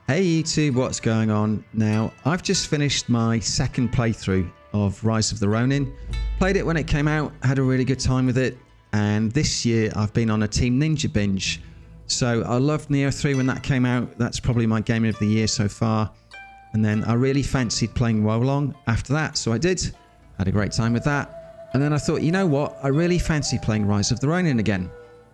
Hey YouTube, what's going on? Now, I've just finished my second playthrough of Rise of the Ronin. Played it when it came out, had a really good time with it, and this year I've been on a Team Ninja binge. So I loved Neo 3 when that came out. That's probably my game of the year so far. And then I really fancied playing Wolong after that, so I did. Had a great time with that. And then I thought, you know what? I really fancy playing Rise of the Ronin again.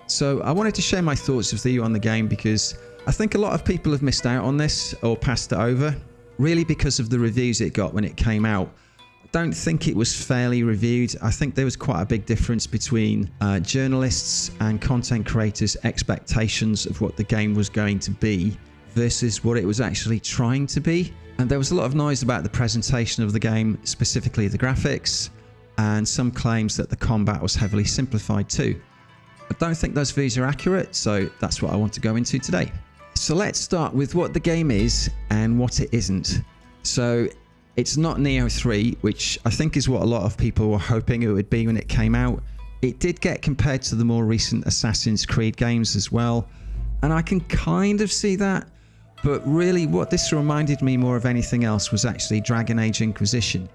So I wanted to share my thoughts with you on the game because I think a lot of people have missed out on this or passed it over, really because of the reviews it got when it came out. I don't think it was fairly reviewed. I think there was quite a big difference between journalists and content creators' expectations of what the game was going to be versus what it was actually trying to be. And there was a lot of noise about the presentation of the game, specifically the graphics, and some claims that the combat was heavily simplified too. I don't think those views are accurate, so that's what I want to go into today. So let's start with what the game is and what it isn't. So it's not Neo 3, which I think is what a lot of people were hoping it would be when it came out. It did get compared to the more recent Assassin's Creed games as well, and I can kind of see that, but really what this reminded me more of anything else was actually Dragon Age Inquisition.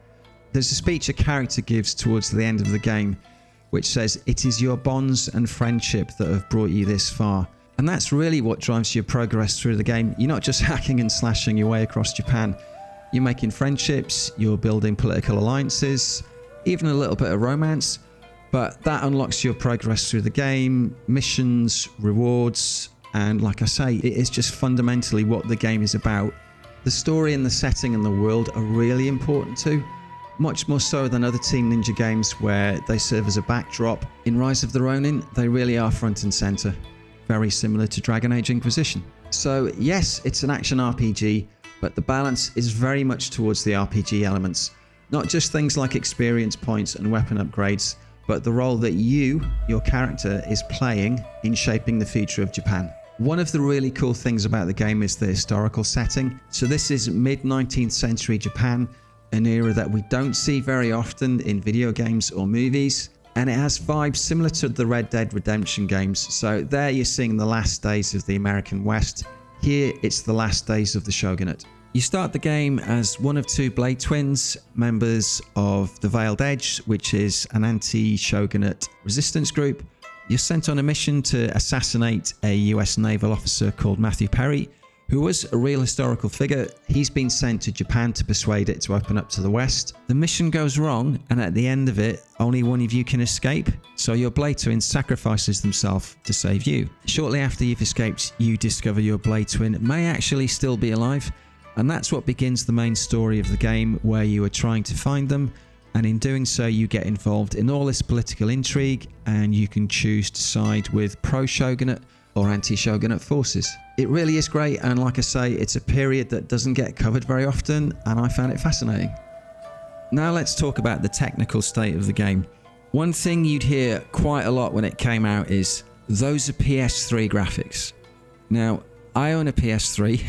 There's a speech a character gives towards the end of the game which says, "It is your bonds and friendship that have brought you this far." And that's really what drives your progress through the game. You're not just hacking and slashing your way across Japan. You're making friendships, you're building political alliances, even a little bit of romance. But that unlocks your progress through the game, missions, rewards, and like I say, it is just fundamentally what the game is about. The story and the setting and the world are really important too. Much more so than other Team Ninja games where they serve as a backdrop. In Rise of the Ronin, they really are front and center. Very similar to Dragon Age Inquisition. So yes, it's an action RPG, but the balance is very much towards the RPG elements. Not just things like experience points and weapon upgrades, but the role that you, your character, is playing in shaping the future of Japan. One of the really cool things about the game is the historical setting. So this is mid-19th century Japan, an era that we don't see very often in video games or movies. And it has vibes similar to the Red Dead Redemption games. So there you're seeing the last days of the American West. Here it's the last days of the Shogunate. You start the game as one of two Blade twins, members of the Veiled Edge, which is an anti-Shogunate resistance group. You're sent on a mission to assassinate a US naval officer called Matthew Perry, who was a real historical figure. He's been sent to Japan to persuade it to open up to the West. The mission goes wrong, and at the end of it, only one of you can escape. So your Blade Twin sacrifices themselves to save you. Shortly after you've escaped, you discover your Blade Twin may actually still be alive, and that's what begins the main story of the game, where you are trying to find them, and in doing so you get involved in all this political intrigue, and you can choose to side with pro-Shogunate or anti-Shogunate forces. It really is great, and like I say, it's a period that doesn't get covered very often, and I found it fascinating. Now let's talk about the technical state of the game. One thing you'd hear quite a lot when it came out is, those are PS3 graphics. Now, I own a PS3,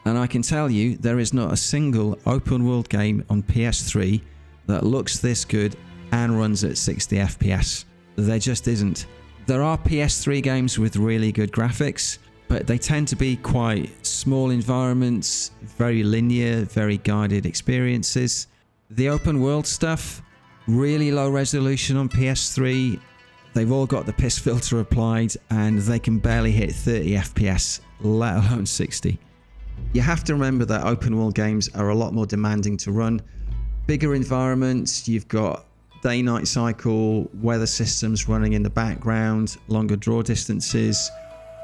and I can tell you there is not a single open world game on PS3 that looks this good and runs at 60 FPS. There just isn't. There are PS3 games with really good graphics, but they tend to be quite small environments, very linear, very guided experiences. The open world stuff, really low resolution on PS3. They've all got the piss filter applied, and they can barely hit 30 FPS, let alone 60. You have to remember that open world games are a lot more demanding to run. Bigger environments, you've got day-night cycle, weather systems running in the background, longer draw distances,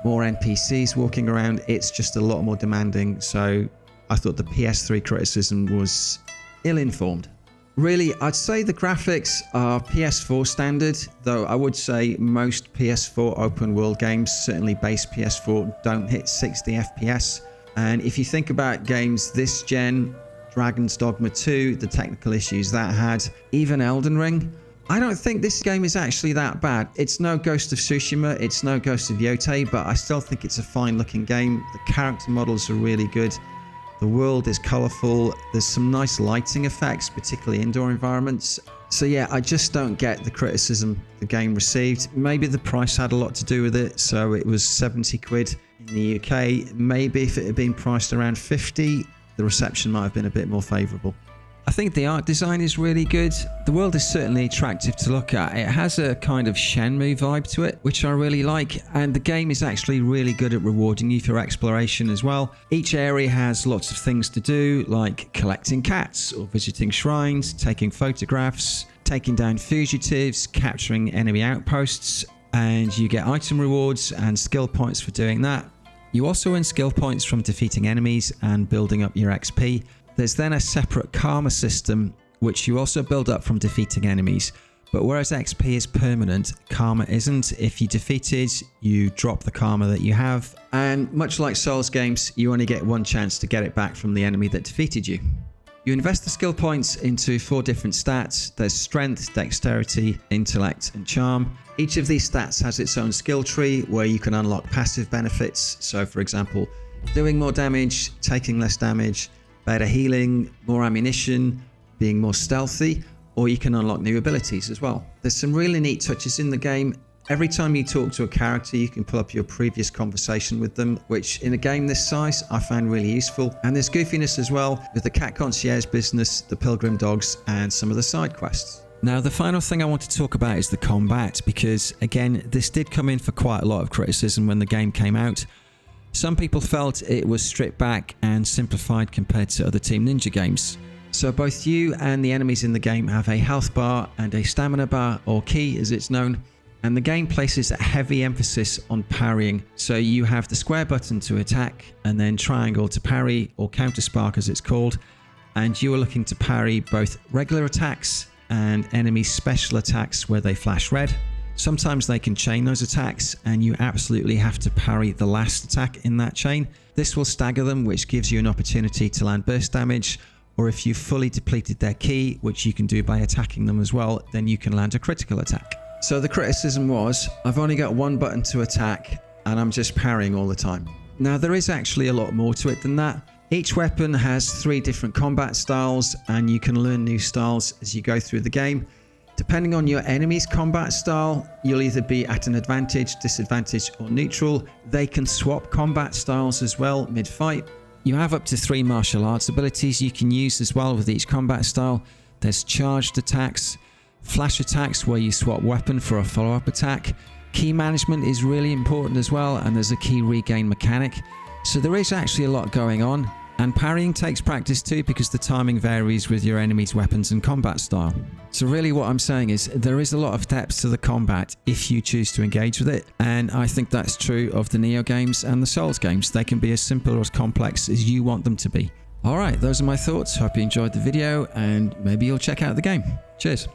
more NPCs walking around. It's just a lot more demanding. So I thought the PS3 criticism was ill-informed. Really, I'd say the graphics are PS4 standard, though I would say most PS4 open world games, certainly base PS4, don't hit 60 FPS. And if you think about games this gen, Dragon's Dogma 2, the technical issues that had, even Elden Ring, I don't think this game is actually that bad. It's no Ghost of Tsushima, it's no Ghost of Yotei, but I still think it's a fine looking game. The character models are really good. The world is colourful. There's some nice lighting effects, particularly indoor environments. So yeah, I just don't get the criticism the game received. Maybe the price had a lot to do with it. So it was 70 quid in the UK. Maybe if it had been priced around 50, the reception might have been a bit more favourable. I think the art design is really good. The world is certainly attractive to look at. It has a kind of Shenmue vibe to it, which I really like. And the game is actually really good at rewarding you for exploration as well. Each area has lots of things to do, like collecting cats or visiting shrines, taking photographs, taking down fugitives, capturing enemy outposts, and you get item rewards and skill points for doing that. You also earn skill points from defeating enemies and building up your XP. There's then a separate karma system, which you also build up from defeating enemies. But whereas XP is permanent, karma isn't. If you defeat it, you drop the karma that you have. And much like Souls games, you only get one chance to get it back from the enemy that defeated you. You invest the skill points into 4 different stats. There's strength, dexterity, intellect, and charm. Each of these stats has its own skill tree where you can unlock passive benefits. So for example, doing more damage, taking less damage, better healing, more ammunition, being more stealthy, or you can unlock new abilities as well. There's some really neat touches in the game. Every time you talk to a character, you can pull up your previous conversation with them, which in a game this size, I found really useful. And there's goofiness as well with the cat concierge business, the pilgrim dogs, and some of the side quests. Now, the final thing I want to talk about is the combat, because again, this did come in for quite a lot of criticism when the game came out. Some people felt it was stripped back and simplified compared to other Team Ninja games. So both you and the enemies in the game have a health bar and a stamina bar, or ki as it's known, and the game places a heavy emphasis on parrying. So you have the square button to attack and then triangle to parry, or counter spark as it's called, and you are looking to parry both regular attacks and enemy special attacks where they flash red. Sometimes they can chain those attacks and you absolutely have to parry the last attack in that chain. This will stagger them, which gives you an opportunity to land burst damage, or if you've fully depleted their ki, which you can do by attacking them as well, then you can land a critical attack. So the criticism was, I've only got one button to attack and I'm just parrying all the time. Now there is actually a lot more to it than that. Each weapon has 3 different combat styles and you can learn new styles as you go through the game. Depending on your enemy's combat style, you'll either be at an advantage, disadvantage, or neutral. They can swap combat styles as well mid-fight. You have up to 3 martial arts abilities you can use as well with each combat style. There's charged attacks, flash attacks where you swap weapon for a follow-up attack. Key management is really important as well, and there's a key regain mechanic. So there is actually a lot going on. And parrying takes practice too, because the timing varies with your enemy's weapons and combat style. So really what I'm saying is there is a lot of depth to the combat if you choose to engage with it. And I think that's true of the Neo games and the Souls games. They can be as simple or as complex as you want them to be. Alright, those are my thoughts. Hope you enjoyed the video and maybe you'll check out the game. Cheers.